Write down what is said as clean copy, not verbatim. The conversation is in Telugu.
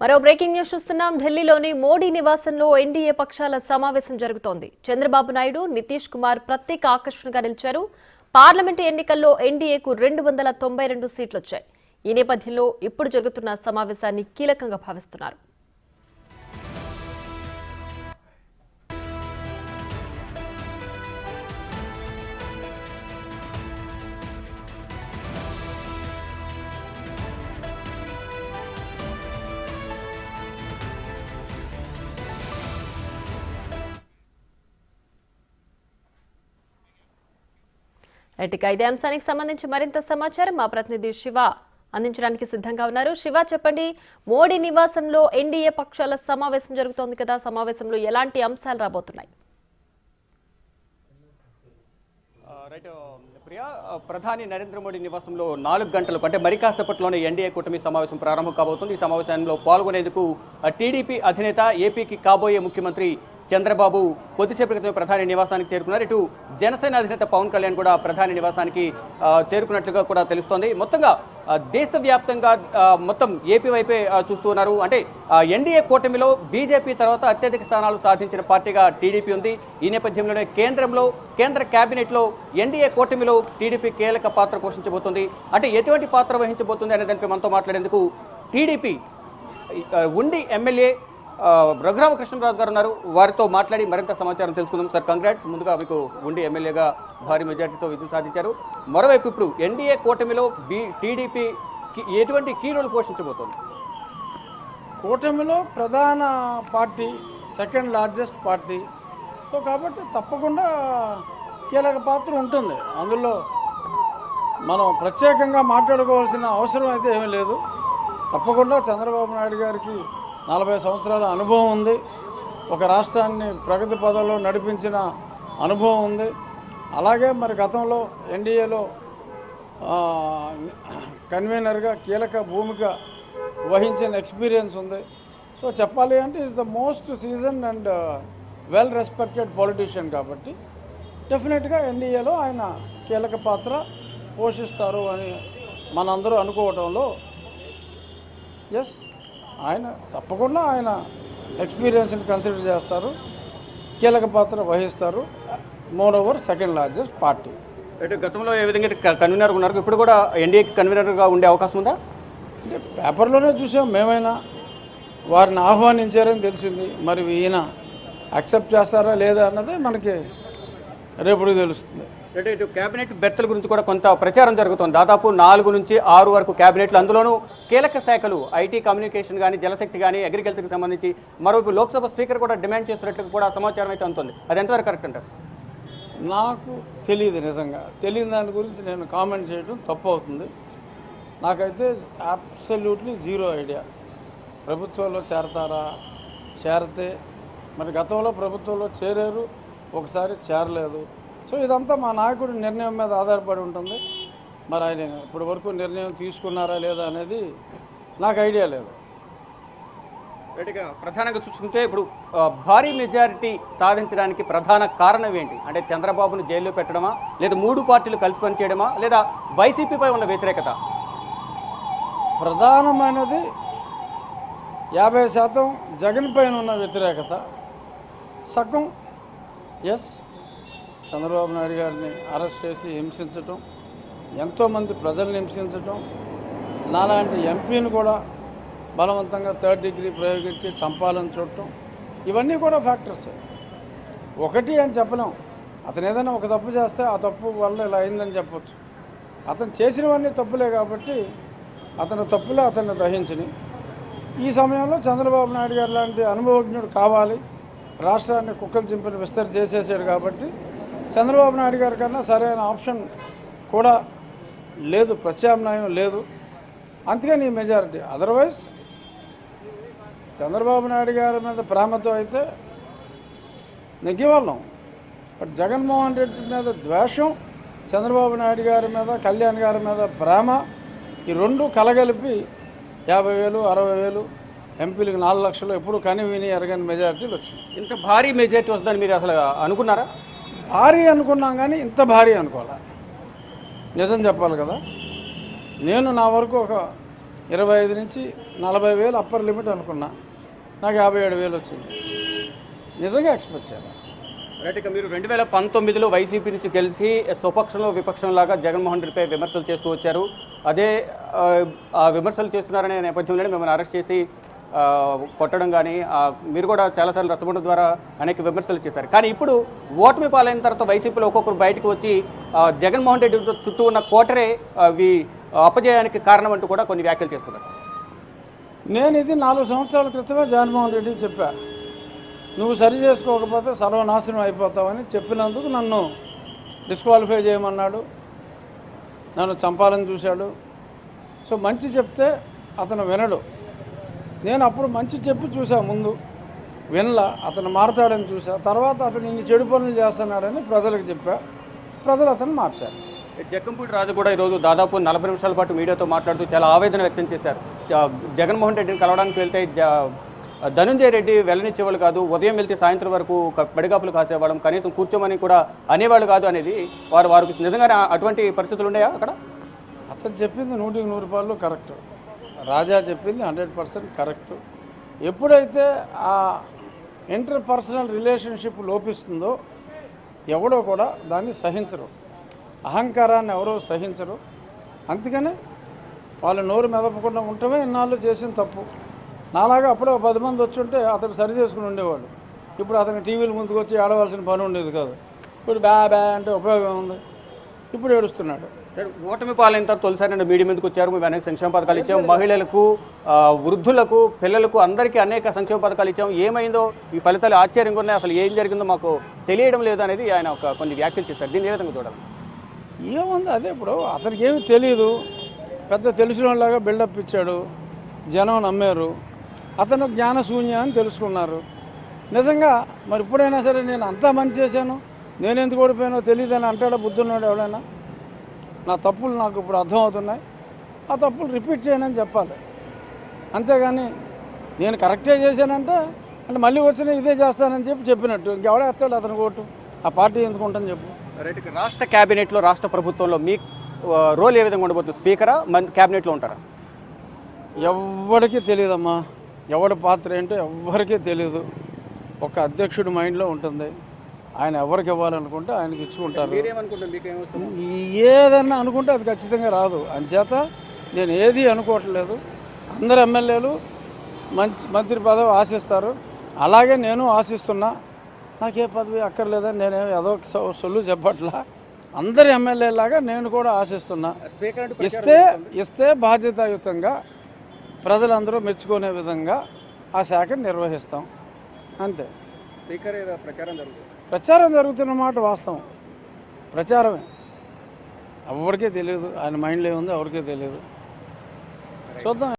మరో బ్రేకింగ్ న్యూస్ చూస్తున్నాం. ఢిల్లీలోని మోడీ నివాసంలో ఎన్డీఏ పక్షాల సమావేశం జరుగుతోంది. చంద్రబాబు నాయుడు, నితీష్ కుమార్ ప్రత్యేక ఆకర్షణగా నిలిచారు. పార్లమెంటు ఎన్నికల్లో ఎన్డీఏకు 292 సీట్లొచ్చాయి. ఈ నేపథ్యంలో ఇప్పుడు జరుగుతున్న సమావేశాన్ని కీలకంగా భావిస్తున్నారు. ఇక ఇదే అంశానికి సంబంధించి మరింత సమాచారం మా ప్రతినిధి శివ అందించడానికి సిద్ధంగా ఉన్నారు. శివ, చెప్పండి, మోడీ నివాసంలో ఎన్డీఏ పక్షాల సమావేశం జరుగుతోంది కదా, సమావేశంలో ఎలాంటి అంశాలు రాబోతున్నాయి? ప్రియా, ప్రధాని నరేంద్ర మోడీ నివాసంలో 4 గంటలకు అంటే మరి కాసేపట్లోనే ఎన్డీఏ కూటమి సమావేశం ప్రారంభం కాబోతుంది. ఈ సమావేశంలో పాల్గొనేందుకు టీడీపీ అధినేత, ఏపీకి కాబోయే ముఖ్యమంత్రి చంద్రబాబు కొద్దిసేపటి క్రితం ప్రధాని నివాసానికి చేరుకున్నారు. ఇటు జనసేన అధినేత పవన్ కళ్యాణ్ కూడా ప్రధాని నివాసానికి చేరుకున్నట్లుగా కూడా తెలుస్తోంది. మొత్తంగా దేశవ్యాప్తంగా మొత్తం ఏపీ వైపే చూస్తూ ఉన్నారు. అంటే ఎన్డీఏ కూటమిలో బీజేపీ తర్వాత అత్యధిక స్థానాలు సాధించిన పార్టీగా టీడీపీ ఉంది. ఈ నేపథ్యంలోనే కేంద్ర కేబినెట్లో ఎన్డీఏ కూటమిలో టీడీపీ కీలక పాత్ర పోషించబోతుంది. అంటే ఎటువంటి పాత్ర వహించబోతుంది అనే దానిపై మనతో మాట్లాడేందుకు టీడీపీ ఉండి ఎమ్మెల్యే రఘురామకృష్ణరాజు గారు ఉన్నారు. వారితో మాట్లాడి మరింత సమాచారం తెలుసుకుందాం. Sir, congrats. ముందుగా మీకు ఉండి ఎమ్మెల్యేగా భారీ మెజార్టీతో విజయం సాధించారు. మరోవైపు ఇప్పుడు ఎన్డీఏ కూటమిలో టీడీపీ ఎటువంటి కీ రోల్ పోషించబోతోంది? కూటమిలో ప్రధాన party, second largest party. So కాబట్టి తప్పకుండా కీలక పాత్ర ఉంటుంది. అందులో మనం ప్రత్యేకంగా మాట్లాడుకోవాల్సిన అవసరం అయితే ఏమీ లేదు. తప్పకుండా చంద్రబాబు నాయుడు గారికి 40 సంవత్సరాల అనుభవం ఉంది. ఒక రాష్ట్రాన్ని ప్రగతి పదంలో నడిపించిన అనుభవం ఉంది. అలాగే మరి గతంలో ఎన్డీఏలో కన్వీనర్గా కీలక భూమిక వహించిన ఎక్స్పీరియన్స్ ఉంది. సో చెప్పాలి అంటే is the most season and well respected politician. కాబట్టి డెఫినెట్గా ఎన్డీఏలో ఆయన కీలక పాత్ర పోషిస్తారు అని మనందరూ అనుకోవటంలో ఎస్, ఆయన తప్పకుండా ఆయన ఎక్స్పీరియన్స్ని కన్సిడర్ చేస్తారు, కీలక పాత్ర వహిస్తారు. More over second largest party. అంటే గతంలో ఏ విధంగా కన్వీనర్గా ఉన్నారు, ఇప్పుడు కూడా ఎన్డీఏకి కన్వీనర్గా ఉండే అవకాశం ఉందా? అంటే పేపర్లోనే చూసాం, మేమైనా వారిని ఆహ్వానించారని తెలిసింది. మరి ఈయన యాక్సెప్ట్ చేస్తారా లేదా అన్నదే మనకి రేపు తెలుస్తుంది. అంటే ఇటు కేబినెట్ బెర్తల గురించి కూడా కొంత ప్రచారం జరుగుతుంది. దాదాపు 4 నుంచి 6 వరకు కేబినెట్లు, అందులోనూ కీలక శాఖలు ఐటీ, కమ్యూనికేషన్ కానీ, జలశక్తి కానీ, అగ్రికల్చర్కి సంబంధించి మరోవైపు లోక్సభ స్పీకర్ కూడా డిమాండ్ చేస్తున్నట్లు కూడా సమాచారం అయితే ఉంటుంది. అది ఎంతవరకు కరెక్ట్ అంటారు? నాకు తెలియదు, నిజంగా తెలియని దాని గురించి నేను కామెంట్ చేయడం తప్పు అవుతుంది. నాకైతే అబ్సల్యూట్లీ జీరో ఐడియా. ప్రభుత్వంలో చేరతారా, చేరితే మరి గతంలో ప్రభుత్వంలో చేరారు, ఒకసారి చేరలేదు. సో ఇదంతా మా నాయకుడి నిర్ణయం మీద ఆధారపడి ఉంటుంది. మరి ఆయన ఇప్పటి వరకు నిర్ణయం తీసుకున్నారా లేదా అనేది నాకు ఐడియా లేదు. ప్రధానంగా చూసుకుంటే ఇప్పుడు భారీ మెజారిటీ సాధించడానికి ప్రధాన కారణం ఏంటి? అంటే చంద్రబాబును జైల్లో పెట్టడమా, లేదా 3 పార్టీలు కలిసి పనిచేయడమా, లేదా వైసీపీపై ఉన్న వ్యతిరేకత? ప్రధానమైనది 50% జగన్ పైన ఉన్న వ్యతిరేకత. సగం ఎస్, చంద్రబాబు నాయుడు గారిని అరెస్ట్ చేసి హింసించటం, ఎంతోమంది ప్రజల్ని హింసించటం, నాలాంటి ఎంపీని కూడా బలవంతంగా 3rd డిగ్రీ ప్రయోగించి చంపాలని చూడటం, ఇవన్నీ కూడా ఫ్యాక్టర్స్. ఒకటి అని చెప్పలేం. అతను ఏదైనా ఒక తప్పు చేస్తే ఆ తప్పు వల్ల ఇలా అయిందని చెప్పొచ్చు. అతను చేసినవన్నీ తప్పులే కాబట్టి అతని తప్పులే అతన్ని దహించని. ఈ సమయంలో చంద్రబాబు నాయుడు గారు లాంటి అనుభవజ్ఞుడు కావాలి, రాష్ట్రాన్ని కుక్కలు చింపిన విస్తరి చేసేసాడు. కాబట్టి చంద్రబాబు నాయుడు గారి కన్నా సరైన ఆప్షన్ కూడా లేదు, ప్రత్యామ్నాయం లేదు. అందుకని ఈ మెజారిటీ. అదర్వైజ్ చంద్రబాబు నాయుడు గారి మీద ప్రేమతో అయితే నెగ్గివాళ్ళం. బట్ జగన్మోహన్ రెడ్డి మీద ద్వేషం, చంద్రబాబు నాయుడు గారి మీద, కళ్యాణ్ గారి మీద ప్రేమ, ఈ రెండు కలగలిపి 50,000, 60,000 ఎంపీలకు 4 లక్షలు ఎప్పుడు కని విని ఎరగని మెజారిటీలు వచ్చినాయి. ఇంత భారీ మెజారిటీ వస్తుందని మీరు అసలు అనుకున్నారా? భారీ అనుకున్నాం కానీ ఇంత భారీ అనుకోవాలి. నిజం చెప్పాలి కదా, నేను నా వరకు ఒక 25 నుంచి 40,000 అప్పర్ లిమిట్ అనుకున్నా, నాకు 57,000 వచ్చింది. నిజంగా ఎక్స్పెక్ట్ చేయాలి. రైట్, ఇక మీరు 2019లో వైసీపీ నుంచి గెలిచి స్వపక్షంలో విపక్షంలాగా జగన్మోహన్ రెడ్డిపై విమర్శలు చేస్తూ వచ్చారు. అదే ఆ విమర్శలు చేస్తున్నారనే నేపథ్యంలోనే మిమ్మల్ని అరెస్ట్ చేసి కొట్టడం కానీ మీరు కూడా చాలాసార్లు రచ్చబండ ద్వారా అనేక విమర్శలు చేశారు. కానీ ఇప్పుడు ఓటమి పాలైన తర్వాత వైసీపీలో ఒక్కొక్కరు బయటకు వచ్చి జగన్మోహన్ రెడ్డి చుట్టూ ఉన్న కోటరే అపజయానికి కారణం అంటూ కూడా కొన్ని వ్యాఖ్యలు చేస్తున్నారు. నేను ఇది 4 సంవత్సరాల క్రితమే జగన్మోహన్ రెడ్డి చెప్పా, నువ్వు సరి చేసుకోకపోతే సర్వనాశనం అయిపోతావని చెప్పినందుకు నన్ను డిస్క్వాలిఫై చేయమన్నాడు, నన్ను చంపాలని చూశాడు. సో మంచి చెప్తే అతను వినడు. నేను అప్పుడు మంచి చెప్పి చూసా, ముందు వినలా, అతను మారతాడని చూసా. తర్వాత అతను ఇన్ని చెడు పనులు చేస్తున్నాడని ప్రజలకు చెప్పా, ప్రజలు అతను మార్చారు. జక్కంపూడి రాజు కూడా ఈరోజు దాదాపు 40 నిమిషాల పాటు మీడియాతో మాట్లాడుతూ చాలా ఆవేదన వ్యక్తం చేశారు. జగన్మోహన్ రెడ్డిని కలవడానికి వెళ్తే ధనుంజయ రెడ్డి వెళ్ళనిచ్చేవాళ్ళు కాదు, ఉదయం వెళ్తే సాయంత్రం వరకు పడిగాపులు కాసేవాళ్ళం, కనీసం కూర్చోమని కూడా అనేవాళ్ళు కాదు అనేది వారికి నిజంగానే అటువంటి పరిస్థితులు ఉన్నాయా అక్కడ? అతను చెప్పింది 100% కరెక్ట్, రాజా చెప్పింది 100% కరెక్ట్. ఎప్పుడైతే ఆ ఇంటర్ పర్సనల్ రిలేషన్షిప్ లోపిస్తుందో ఎవడో కూడా దాన్ని సహించరు, అహంకారాన్ని ఎవరో సహించరు. అందుకనే వాళ్ళు నోరు మెదపకుండా ఉండటమే ఇన్నాళ్ళు చేసిన తప్పు. నాలాగా అప్పుడే 10 మంది వచ్చి ఉంటే అతడు సరి చేసుకుని ఉండేవాడు. ఇప్పుడు అతను టీవీల ముందుకు వచ్చి ఆడవలసిన పని ఉండేది కాదు. ఇప్పుడు బ్యా అంటే ఉపయోగం ఉంది, ఇప్పుడు ఏడుస్తున్నాడు. ఓటమి పాలైన తర్వాత తొలిసారి మీడియా మీదకి వచ్చారు. మేము అనేక సంక్షేమ పథకాలు ఇచ్చాం, మహిళలకు, వృద్ధులకు, పిల్లలకు అందరికీ అనేక సంక్షేమ పథకాలు ఇచ్చాం. ఏమైందో ఈ ఫలితాలు ఆశ్చర్యంగా ఉన్నాయి, అసలు ఏం జరిగిందో మాకు తెలియడం లేదు అనేది ఆయన కొన్ని వ్యాఖ్యలు చేస్తారు. దీన్ని ఏ విధంగా చూడాలి? ఏముంది, అదే ఇప్పుడు అతనికి ఏమి తెలియదు, పెద్ద తెలిసిన వాళ్ళలాగా బిల్డప్ ఇచ్చాడు, జనం నమ్మారు, అతను జ్ఞానశూన్య అని తెలుసుకున్నారు. నిజంగా మరి ఇప్పుడైనా సరే నేను అంతా మంచి చేశాను, నేను ఎందుకు ఓడిపోయానో తెలియదని అంటాడా బుద్ధున్నాడు ఎవడైనా? నా తప్పులు నాకు ఇప్పుడు అర్థమవుతున్నాయి, ఆ తప్పులు రిపీట్ చేయనని చెప్పాలి. అంతేగాని నేను కరెక్టే చేశానంటే అంటే మళ్ళీ వచ్చినా ఇదే చేస్తానని చెప్పినట్టు ఇంకెవడే వస్తాడు అతనికి ఓటు? ఆ పార్టీ ఎందుకు ఉంటుంది చెప్పు? రైట్, రాష్ట్ర క్యాబినెట్లో, రాష్ట్ర ప్రభుత్వంలో మీ రోల్ ఏ విధంగా ఉండబోతుంది? స్పీకరా, క్యాబినెట్లో ఉంటారా? ఎవరికీ తెలియదమ్మా, ఎవడి పాత్ర ఏంటో ఎవ్వరికీ తెలియదు. ఒక అధ్యక్షుడి మైండ్లో ఉంటుంది, ఆయన ఎవరికి ఇవ్వాలనుకుంటే ఆయనకి ఇచ్చుకుంటారు. ఏదన్నా అనుకుంటే అది ఖచ్చితంగా రాదు. అంచేత నేను ఏది అనుకోవట్లేదు. అందరు ఎమ్మెల్యేలు మంత్రి పదవి ఆశిస్తారు, అలాగే నేను ఆశిస్తున్నా. నాకే పదవి అక్కర్లేదని నేనేమి ఏదో సొల్లు చెప్పట్లా. అందరి ఎమ్మెల్యేలాగా నేను కూడా ఆశిస్తున్నా. ఇస్తే బాధ్యతాయుతంగా ప్రజలందరూ మెచ్చుకునే విధంగా ఆ శాఖను నిర్వహిస్తాం, అంతే. ప్రచారం జరుగుతున్న మాట వాస్తవం, ప్రచారమే. ఎవరికీ తెలియదు ఆయన మైండ్లో ఏముందో ఎవరికీ తెలియదు. చూద్దాం.